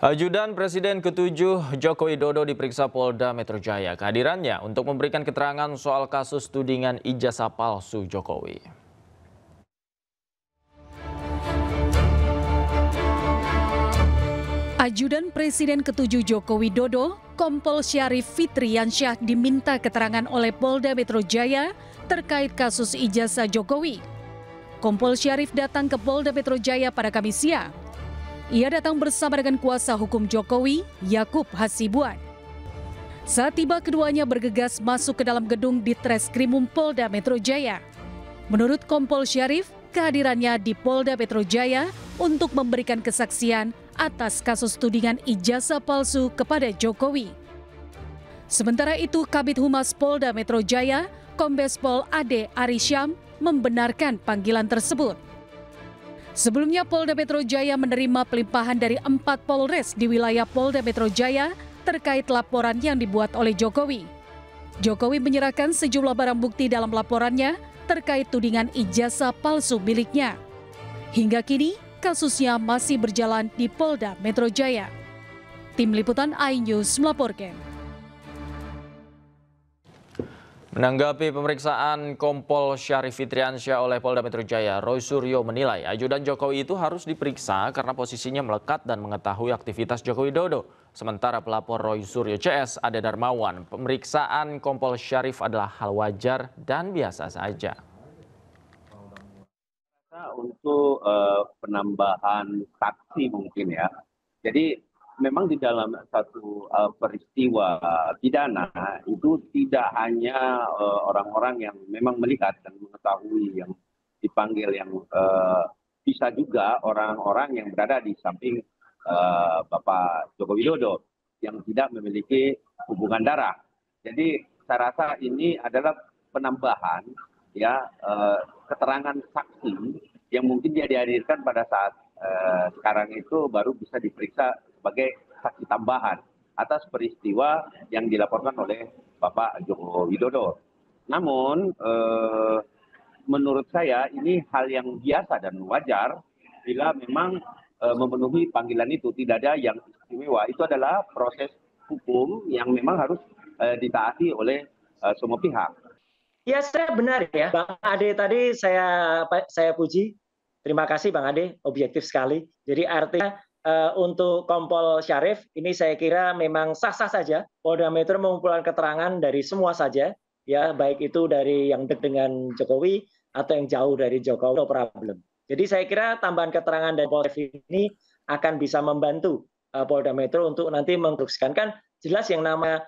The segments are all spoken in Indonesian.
Ajudan Presiden ke-7 Joko Widodo diperiksa Polda Metro Jaya. Kehadirannya untuk memberikan keterangan soal kasus tudingan ijazah palsu Jokowi. Ajudan Presiden ke-7 Joko Widodo, Kompol Syarif Fitriansyah diminta keterangan oleh Polda Metro Jaya terkait kasus ijazah Jokowi. Kompol Syarif datang ke Polda Metro Jaya pada Kamis siang. Ia datang bersama dengan kuasa hukum Jokowi, Yakub Hasibuan. Saat tiba, keduanya bergegas masuk ke dalam gedung di Treskrimum Polda Metro Jaya. Menurut Kompol Syarif, kehadirannya di Polda Metro Jaya untuk memberikan kesaksian atas kasus tudingan ijazah palsu kepada Jokowi. Sementara itu, Kabid Humas Polda Metro Jaya, Kombes Pol Ade Arisyam, membenarkan panggilan tersebut. Sebelumnya, Polda Metro Jaya menerima pelimpahan dari 4 Polres di wilayah Polda Metro Jaya terkait laporan yang dibuat oleh Jokowi. Jokowi menyerahkan sejumlah barang bukti dalam laporannya terkait tudingan ijazah palsu miliknya. Hingga kini, kasusnya masih berjalan di Polda Metro Jaya. Tim Liputan iNews melaporkan. Menanggapi pemeriksaan Kompol Syarif Fitriansyah oleh Polda Metro Jaya, Roy Suryo menilai ajudan Jokowi itu harus diperiksa karena posisinya melekat dan mengetahui aktivitas Joko Widodo. Sementara pelapor Roy Suryo CS, Ade Darmawan, pemeriksaan Kompol Syarif adalah hal wajar dan biasa saja. Untuk penambahan saksi mungkin ya. Jadi memang di dalam satu peristiwa pidana itu tidak hanya orang-orang yang memang melihat dan mengetahui yang dipanggil, yang bisa juga orang-orang yang berada di samping Bapak Joko Widodo yang tidak memiliki hubungan darah. Jadi saya rasa ini adalah penambahan ya keterangan saksi yang mungkin dia dihadirkan pada saat sekarang itu baru bisa diperiksa sebagai saksi tambahan atas peristiwa yang dilaporkan oleh Bapak Joko Widodo. Namun menurut saya ini hal yang biasa dan wajar bila memang memenuhi panggilan itu, tidak ada yang istimewa. Itu adalah proses hukum yang memang harus ditaati oleh semua pihak. Ya, saya benar ya, Bang Ade tadi saya puji. Terima kasih Bang Ade, objektif sekali. Jadi artinya untuk Kompol Syarif ini saya kira memang sah-sah saja. Polda Metro mengumpulkan keterangan dari semua saja, ya baik itu dari yang dekat dengan Jokowi atau yang jauh dari Jokowi, no problem. Jadi saya kira tambahan keterangan dari Polda ini akan bisa membantu Polda Metro untuk nanti menginstruksikan. Kan jelas yang nama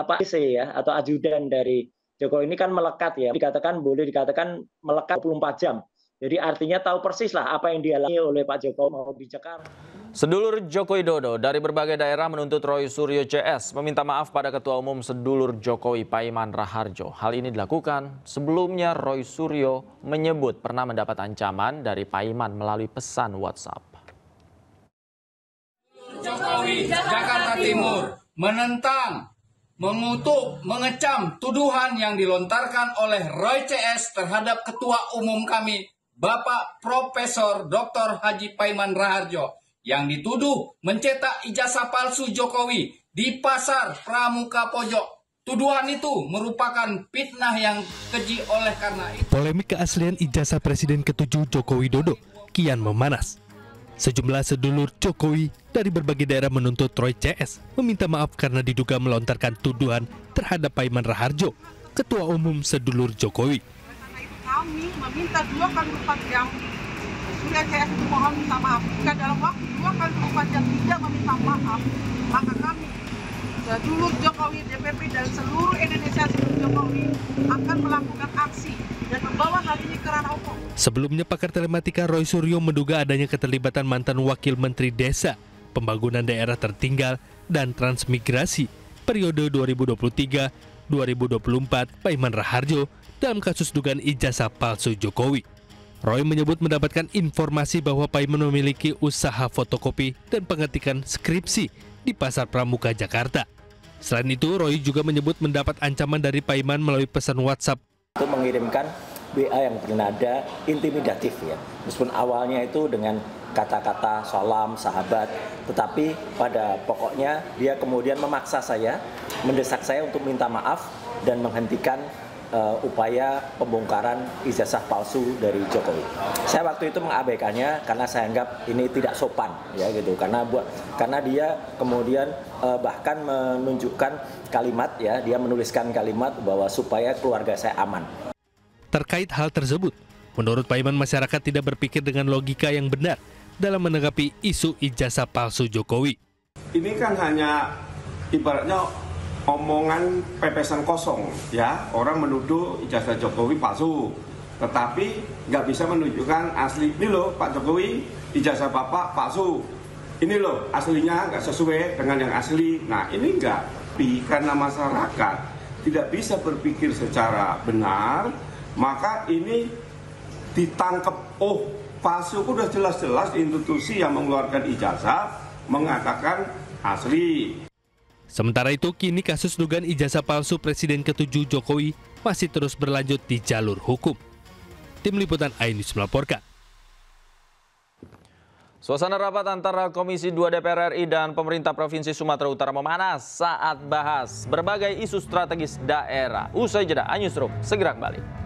Pak IC ya atau ajudan dari Jokowi ini kan melekat ya, boleh dikatakan melekat 24 jam. Jadi artinya tahu persis lah apa yang dialami oleh Pak Jokowi mau di Jakarta. Sedulur Joko Widodo dari berbagai daerah menuntut Roy Suryo CS meminta maaf pada Ketua Umum Sedulur Jokowi Paiman Raharjo. Hal ini dilakukan sebelumnya Roy Suryo menyebut pernah mendapat ancaman dari Paiman melalui pesan WhatsApp. Jokowi Jakarta Timur menentang, mengutuk, mengecam tuduhan yang dilontarkan oleh Roy CS terhadap Ketua Umum kami, Bapak Profesor Dr. Haji Paiman Raharjo, yang dituduh mencetak ijazah palsu Jokowi di Pasar Pramuka Pojok. Tuduhan itu merupakan fitnah yang keji. Oleh karena itu, polemik keaslian ijazah Presiden ke-7 Joko Widodo kian memanas. Sejumlah sedulur Jokowi dari berbagai daerah menuntut Roy CS meminta maaf karena diduga melontarkan tuduhan terhadap Paiman Raharjo, Ketua Umum Sedulur Jokowi. Karena itu kami meminta 2 kali 24 jam Suryo CS mohon minta maaf. Jika dalam waktu 2 kali 24 jam tidak meminta maaf, maka kami sedulur Jokowi, DPP dan seluruh Indonesia sedulur Jokowi akan melakukan aksi dan membawa hal ini ke ranah hukum. Sebelumnya, pakar telematika Roy Suryo menduga adanya keterlibatan mantan Wakil Menteri Desa, Pembangunan Daerah Tertinggal, dan Transmigrasi periode 2023-2024 Paiman Raharjo dalam kasus dugaan ijazah palsu Jokowi. Roy menyebut mendapatkan informasi bahwa Paiman memiliki usaha fotokopi dan pengetikan skripsi di Pasar Pramuka, Jakarta. Selain itu, Roy juga menyebut mendapat ancaman dari Paiman melalui pesan WhatsApp. Itu mengirimkan WA yang bernada intimidatif ya. Meskipun awalnya itu dengan kata-kata salam, sahabat. Tetapi pada pokoknya dia kemudian memaksa saya, mendesak saya untuk minta maaf dan menghentikan upaya pembongkaran ijazah palsu dari Jokowi. Saya waktu itu mengabaikannya karena saya anggap ini tidak sopan, ya gitu. Karena dia kemudian bahkan menunjukkan kalimat, ya, dia menuliskan kalimat bahwa supaya keluarga saya aman. Terkait hal tersebut, menurut Paiman, masyarakat tidak berpikir dengan logika yang benar dalam menanggapi isu ijazah palsu Jokowi. Ini kan hanya ibaratnya omongan pepesan kosong, ya. Orang menuduh ijazah Jokowi palsu, tetapi nggak bisa menunjukkan asli. Ini loh Pak Jokowi, ijazah Bapak palsu. Ini loh aslinya nggak sesuai dengan yang asli. Nah ini nggak, karena masyarakat tidak bisa berpikir secara benar, maka ini ditangkap, oh palsu, udah jelas-jelas institusi yang mengeluarkan ijazah mengatakan asli. Sementara itu, kini kasus dugaan ijazah palsu Presiden ke-7 Jokowi masih terus berlanjut di jalur hukum. Tim Liputan iNews melaporkan. Suasana rapat antara Komisi 2 DPR RI dan pemerintah Provinsi Sumatera Utara memanas saat bahas berbagai isu strategis daerah. Usai jeda, iNewsroom segera kembali.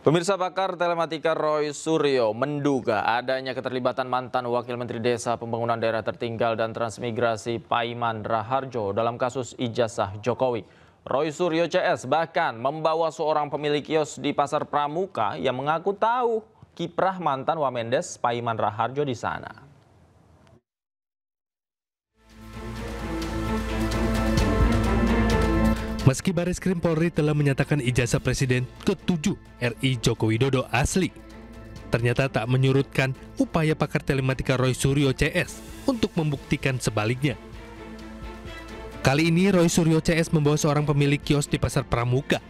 Pemirsa, pakar telematika Roy Suryo menduga adanya keterlibatan mantan Wakil Menteri Desa Pembangunan Daerah Tertinggal dan Transmigrasi Paiman Raharjo dalam kasus ijazah Jokowi. Roy Suryo CS bahkan membawa seorang pemilik kios di Pasar Pramuka yang mengaku tahu kiprah mantan Wamendes Paiman Raharjo di sana. Meski Bareskrim Polri telah menyatakan ijazah Presiden ke-7 RI Joko Widodo asli, ternyata tak menyurutkan upaya pakar telematika Roy Suryo CS untuk membuktikan sebaliknya. Kali ini Roy Suryo CS membawa seorang pemilik kios di Pasar Pramuka.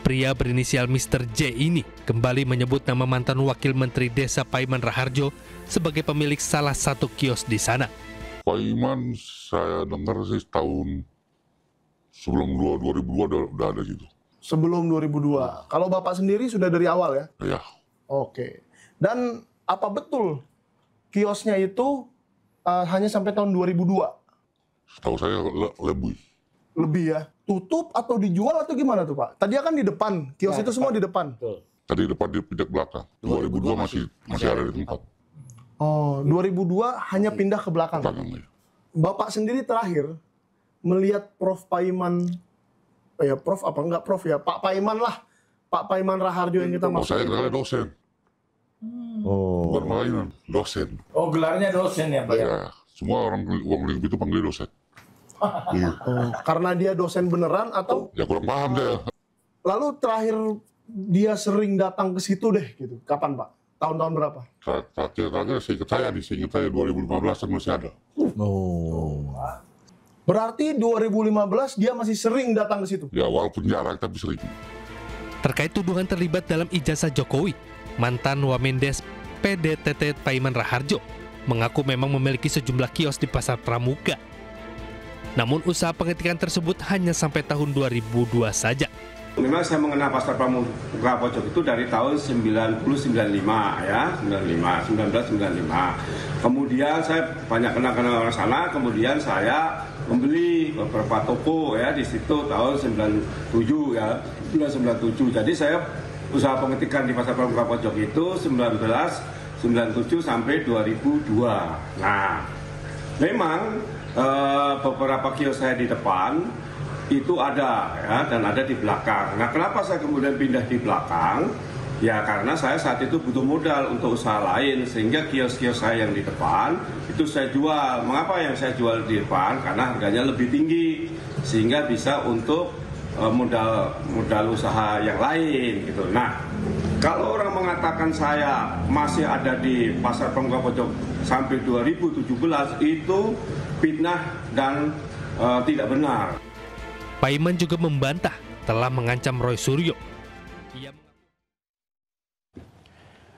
Pria berinisial Mr. J ini kembali menyebut nama mantan Wakil Menteri Desa Paiman Raharjo sebagai pemilik salah satu kios di sana. Paiman saya dengar sih tahun sebelum 2002 udah ada gitu. Sebelum 2002. Kalau Bapak sendiri sudah dari awal ya? Iya. Oke. Dan apa betul kiosnya itu hanya sampai tahun 2002? Setahu saya lebih. Lebih ya? Tutup atau dijual atau gimana tuh Pak? Tadi kan di depan, kios itu semua di depan. Tadi depan di pindah belakang. 2002 masih ada di tempat. Oh, 2002 hanya pindah ke belakang. Ya. Bapak sendiri terakhir melihat Prof Paiman, ya Prof apa enggak Prof ya, Pak Paiman lah, Pak Paiman Raharjo yang kita maksud. Saya kenalnya dosen. Bukan mainan, dosen. Oh, gelarnya dosen ya Pak? Ya, semua orang lingkup itu panggil dosen. Karena dia dosen beneran atau? Ya kurang paham deh. Lalu terakhir dia sering datang ke situ deh gitu, kapan Pak? Tahun-tahun berapa? Terakhir seingat saya 2015 masih ada. Berarti 2015 dia masih sering datang ke situ? Ya walaupun jarang tapi sering. Terkait tuduhan terlibat dalam ijazah Jokowi, mantan Wamendes PDTT Paiman Raharjo mengaku memang memiliki sejumlah kios di Pasar Pramuka. Namun usaha pengetikan tersebut hanya sampai tahun 2002 saja. Memang saya mengenal Pasar Pramuka Pojok itu dari tahun 1995 ya, 1995. Kemudian saya banyak kenal orang sana, kemudian saya membeli beberapa toko ya di situ tahun 97 ya, 1997. Jadi saya usaha pengetikan di Pasar Pramuka Pojok itu 1997 sampai 2002. Nah, memang beberapa kios saya di depan itu ada ya, dan ada di belakang. Nah, kenapa saya kemudian pindah di belakang? Ya karena saya saat itu butuh modal untuk usaha lain, sehingga kios-kios saya yang di depan itu saya jual. Mengapa yang saya jual di depan? Karena harganya lebih tinggi, sehingga bisa untuk modal usaha yang lain gitu. Nah, kalau orang mengatakan saya masih ada di Pasar Pramuka Pojok sampai 2017 itu fitnah dan tidak benar. Paiman juga membantah telah mengancam Roy Suryo.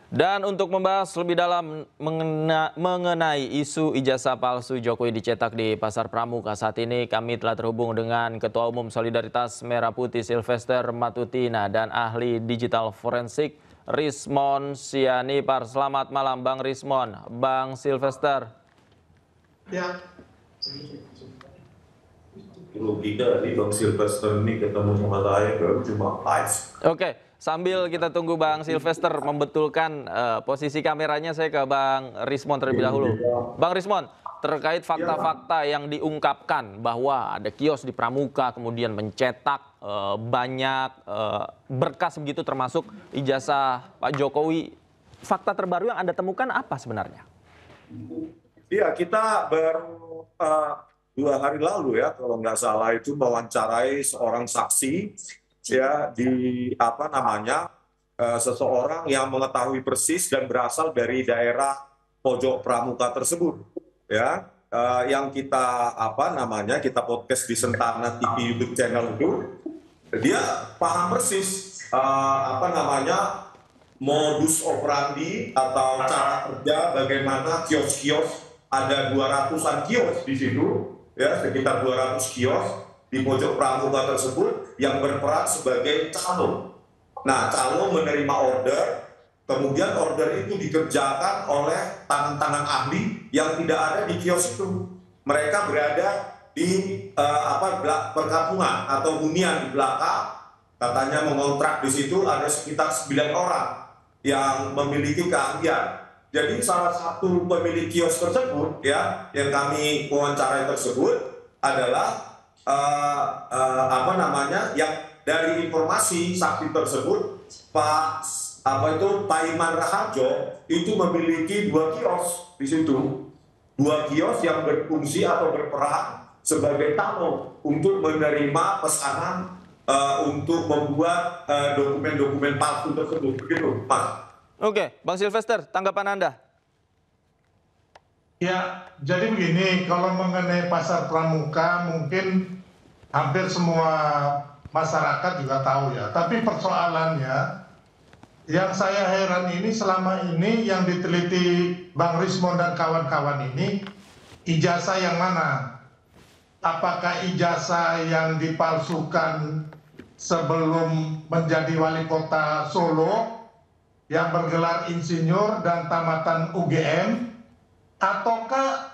Dan untuk membahas lebih dalam mengenai isu ijazah palsu Jokowi dicetak di Pasar Pramuka, saat ini kami telah terhubung dengan Ketua Umum Solidaritas Merah Putih Sylvester Matutina dan ahli digital forensik Rismon Sianipar. Selamat malam Bang Rismon, Bang Sylvester. Ya. Logika tadi Bang Sylvester ini ketemu sama saya cuma live. Oke. Sambil kita tunggu Bang Sylvester membetulkan posisi kameranya, saya ke Bang Rismon terlebih dahulu. Bang Rismon, terkait fakta-fakta yang diungkapkan bahwa ada kios di Pramuka kemudian mencetak banyak berkas begitu termasuk ijazah Pak Jokowi. Fakta terbaru yang Anda temukan apa sebenarnya? Iya, kita baru 2 hari lalu ya kalau nggak salah itu mewawancarai seorang saksi ya di seseorang yang mengetahui persis dan berasal dari daerah pojok Pramuka tersebut ya yang kita kita podcast di Sentana TV YouTube channel itu, dia paham persis modus operandi atau cara kerja bagaimana kios-kios, ada 200-an kios di situ ya, sekitar 200 kios di pojok Pramuka tersebut yang berperan sebagai calo. Nah, calo menerima order, kemudian order itu dikerjakan oleh tangan-tangan ahli yang tidak ada di kios itu. Mereka berada di perkampungan atau hunian di belakang. Katanya mengontrak di situ ada sekitar 9 orang yang memiliki keahlian. Jadi salah satu pemilik kios tersebut ya yang kami wawancarai tersebut adalah yang dari informasi saksi tersebut Paiman Raharjo itu memiliki 2 kios di situ, 2 kios yang berfungsi atau berperan sebagai tamu untuk menerima pesanan untuk membuat dokumen-dokumen palsu tersebut, begitu Pak. Oke, Bang Sylvester, tanggapan Anda? Ya, jadi begini, kalau mengenai Pasar Pramuka mungkin hampir semua masyarakat juga tahu ya. Tapi persoalannya, yang saya heran ini selama ini yang diteliti Bang Rismon dan kawan-kawan ini, ijazah yang mana? Apakah ijazah yang dipalsukan sebelum menjadi wali kota Solo, yang bergelar insinyur dan tamatan UGM, ataukah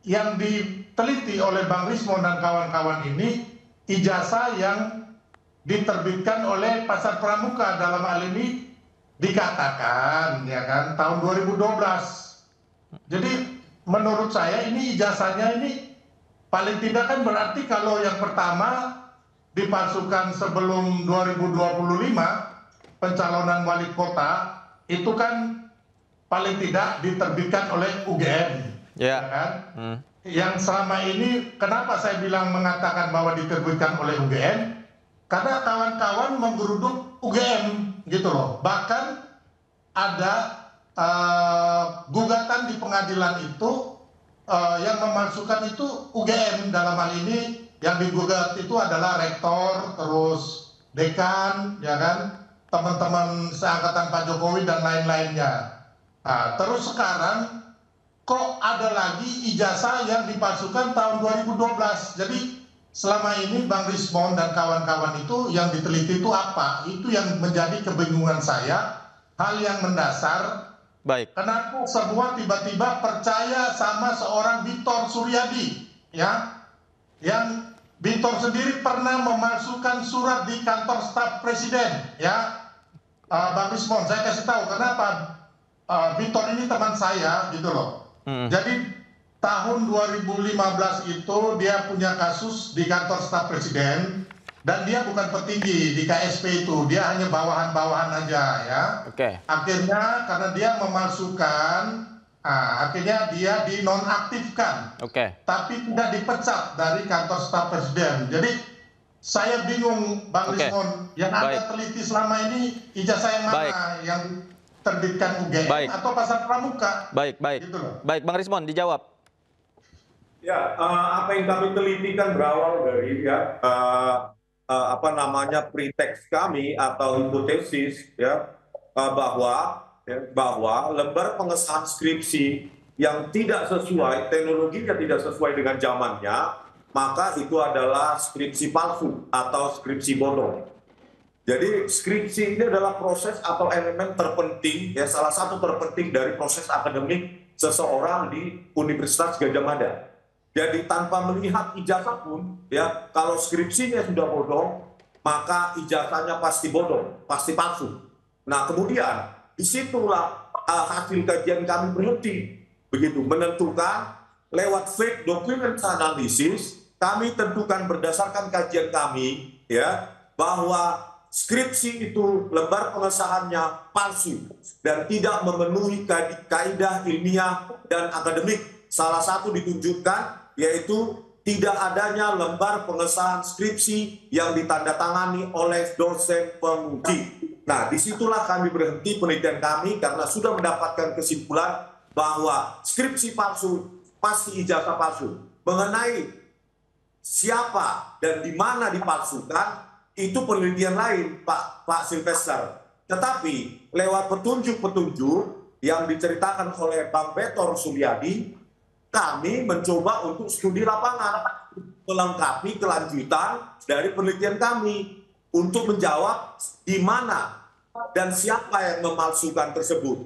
yang diteliti oleh Bang Rismon dan kawan-kawan ini ijazah yang diterbitkan oleh Pasar Pramuka, dalam hal ini dikatakan ya kan tahun 2012. Jadi menurut saya ini ijazahnya ini paling tidak kan berarti kalau yang pertama dipalsukan sebelum 2025 pencalonan wali kota itu kan paling tidak diterbitkan oleh UGM, ya kan? Yang selama ini kenapa saya bilang mengatakan bahwa diterbitkan oleh UGM? Karena kawan-kawan menggeruduk UGM gitu loh. Bahkan ada gugatan di pengadilan itu yang memalsukan itu UGM, dalam hal ini yang digugat itu adalah rektor, terus dekan, ya kan? Teman-teman seangkatan Pak Jokowi dan lain-lainnya. Nah, terus sekarang kok ada lagi ijazah yang dipalsukan tahun 2012. Jadi selama ini Bang Rismon dan kawan-kawan itu yang diteliti itu apa? Itu yang menjadi kebingungan saya, hal yang mendasar. Baik. Kenapa semua tiba-tiba percaya sama seorang Victor Suryadi, ya? Yang Victor sendiri pernah memalsukan surat di kantor staf presiden, ya. Bang Rismon, saya kasih tahu kenapa. Victor ini teman saya gitu loh. Jadi tahun 2015 itu dia punya kasus di kantor staf presiden dan dia bukan petinggi di KSP itu, dia hanya bawahan-bawahan aja ya. Akhirnya karena dia memalsukan, akhirnya dia dinonaktifkan. Tapi tidak dipecat dari kantor staf presiden. Jadi saya bingung Bang Rismon, yang Anda teliti selama ini ijazah yang mana? Yang terbitkan UGM atau Pasar Pramuka? Baik, Bang Rismon dijawab. Ya, apa yang kami teliti kan berawal dari preteks kami atau hipotesis ya bahwa lembar pengesahan skripsi yang tidak sesuai, teknologinya tidak sesuai dengan zamannya, maka itu adalah skripsi palsu atau skripsi bodong. Jadi skripsi ini adalah proses atau elemen terpenting, ya salah satu terpenting dari proses akademik seseorang di Universitas Gadjah Mada. Jadi tanpa melihat ijazah pun, ya kalau skripsinya sudah bodong, maka ijazahnya pasti bodong, pasti palsu. Nah kemudian disitulah hasil kajian kami berhenti, begitu menentukan lewat fake document analysis, kami tentukan berdasarkan kajian kami, ya bahwa skripsi itu lembar pengesahannya palsu dan tidak memenuhi kaidah ilmiah dan akademik. Salah satu ditunjukkan yaitu tidak adanya lembar pengesahan skripsi yang ditandatangani oleh dosen penguji. Nah, disitulah kami berhenti penelitian kami karena sudah mendapatkan kesimpulan bahwa skripsi palsu pasti ijazah palsu. Mengenai siapa dan di mana dipalsukan, itu penelitian lain, Pak Sylvester. Tetapi lewat petunjuk-petunjuk yang diceritakan oleh Bang Betor Suryadi, kami mencoba untuk studi lapangan, melengkapi kelanjutan dari penelitian kami untuk menjawab di mana dan siapa yang memalsukan tersebut.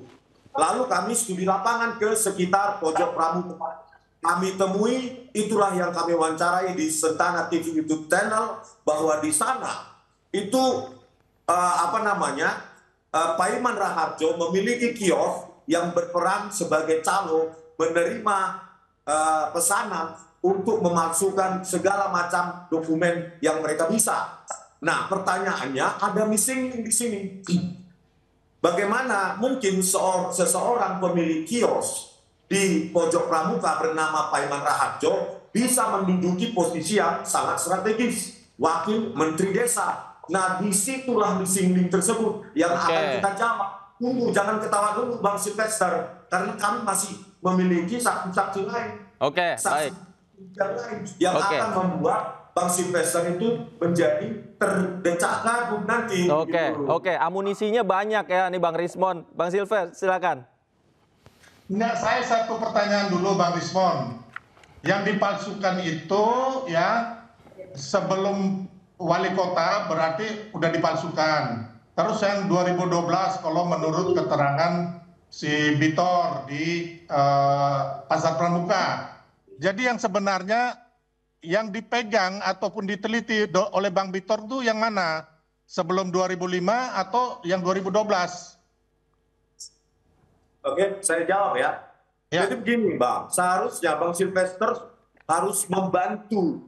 Lalu kami studi lapangan ke sekitar pojok Pramuka. Kami temui, itulah yang kami wawancarai di Sentana TV YouTube channel, bahwa di sana itu Paiman Raharjo memiliki kios yang berperan sebagai calo menerima pesanan untuk memalsukan segala macam dokumen yang mereka bisa. Nah, pertanyaannya ada missing di sini. Bagaimana mungkin seseorang pemilik kios di pojok Pramuka bernama Paiman Raharjo bisa menduduki posisi yang sangat strategis, wakil menteri desa. Nah, disitulah missing link tersebut yang akan kita jawab. Tunggu, jangan ketawa dulu Bang Sylvester, karena kami masih memiliki saksi-saksi lain. Baik. Yang akan membuat Bang Sylvester itu menjadi terdecak kagum nanti. Amunisinya banyak ya nih Bang Rismon. Bang Sylvester, silakan. Nah, saya satu pertanyaan dulu Bang Rismon. Yang dipalsukan itu ya sebelum wali kota berarti udah dipalsukan. Terus yang 2012 kalau menurut keterangan si Bitor di Pasar Pramuka. Jadi yang sebenarnya yang dipegang ataupun diteliti oleh Bang Bitor itu yang mana? Sebelum 2005 atau yang 2012? Oke, saya jawab ya. Jadi begini Bang, seharusnya Bang Sylvester harus membantu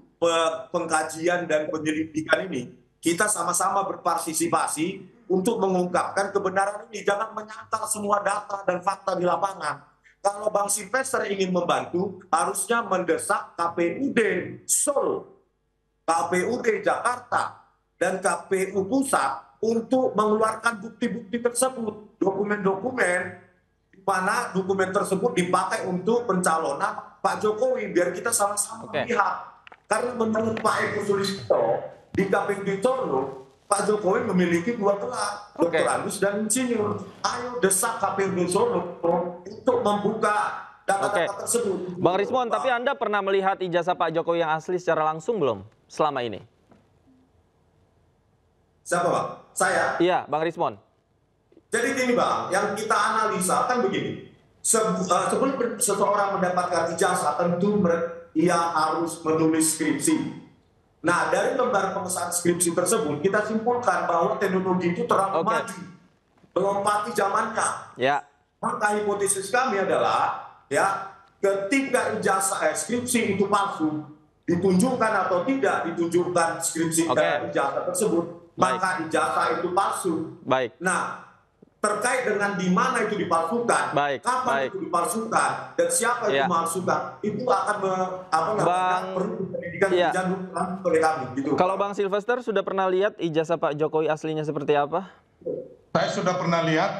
pengkajian dan penyelidikan ini. Kita sama-sama berpartisipasi untuk mengungkapkan kebenaran ini. Jangan menyangkal semua data dan fakta di lapangan. Kalau Bang Sylvester ingin membantu, harusnya mendesak KPUD Solo, KPUD Jakarta, dan KPU Pusat untuk mengeluarkan bukti-bukti tersebut. Dokumen-dokumen di mana dokumen tersebut dipakai untuk pencalonan Pak Jokowi, biar kita sama-sama melihat. Karena menurut Pak Eko Sulistyo, di KPUD Solo, Pak Jokowi memiliki 2 gelar, Dr. Andus dan Insinyur. Ayo desak KPUD Solo untuk membuka data-data tersebut. Bang Rismon, tapi Anda pernah melihat ijazah Pak Jokowi yang asli secara langsung belum selama ini? Siapa Bang? Saya? Iya, Bang Rismon. Jadi gini Bang, yang kita analisa kan begini. Sebelum seseorang mendapatkan ijazah, tentu ia harus menulis skripsi. Nah, dari lembar pengesahan skripsi tersebut, kita simpulkan bahwa teknologi itu terlalu maju, melompati zamannya. Maka hipotesis kami adalah, ya, ketika ijazah skripsi itu palsu, ditunjukkan atau tidak ditunjukkan skripsi ijazah tersebut, maka ijazah itu palsu. Nah, terkait dengan di mana itu dipalsukan, kapan itu dipalsukan, dan siapa yang memalsukan, itu akan perlu pendidikan oleh kami. Gitu. Kalau Bang Sylvester sudah pernah lihat ijazah Pak Jokowi aslinya seperti apa? Saya sudah pernah lihat,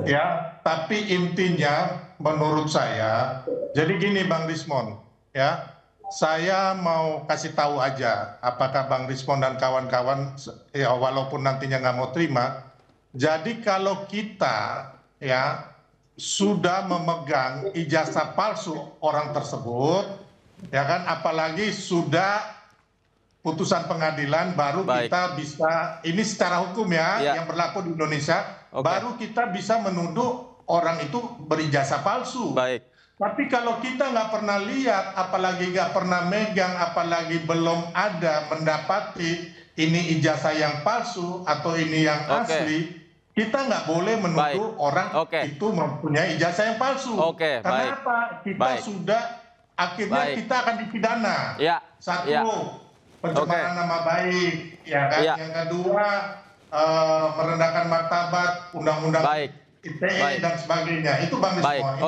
ya. Tapi intinya menurut saya, jadi gini Bang Rismon, ya, saya mau kasih tahu aja, apakah Bang Rismon dan kawan-kawan, ya walaupun nantinya nggak mau terima, jadi kalau kita ya sudah memegang ijazah palsu orang tersebut, ya kan, apalagi sudah putusan pengadilan, baru kita bisa, ini secara hukum ya, yang berlaku di Indonesia, baru kita bisa menuduh orang itu berijazah palsu. Tapi kalau kita nggak pernah lihat, apalagi nggak pernah megang, apalagi belum ada mendapati ini ijazah yang palsu atau ini yang asli, kita nggak boleh menuduh orang itu mempunyai ijazah yang palsu. Karena apa? Kita sudah, akhirnya kita akan dipidana. Satu, pencemaran nama baik, ya kan? Yang kedua, merendahkan martabat, undang-undang ITE dan sebagainya. Itu Bang Rismon.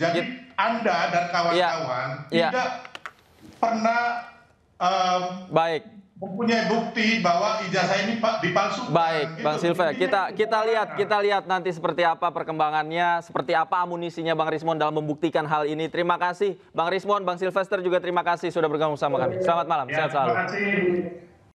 Jadi Anda dan kawan-kawan tidak pernah mempunyai bukti bahwa ijazah ini dipalsukan. Bang Silver, kita lihat nanti seperti apa perkembangannya, seperti apa amunisinya Bang Rismon dalam membuktikan hal ini. Terima kasih Bang Rismon, Bang Silvester juga terima kasih sudah bergabung sama kami. Selamat malam, sehat selalu. Terima kasih.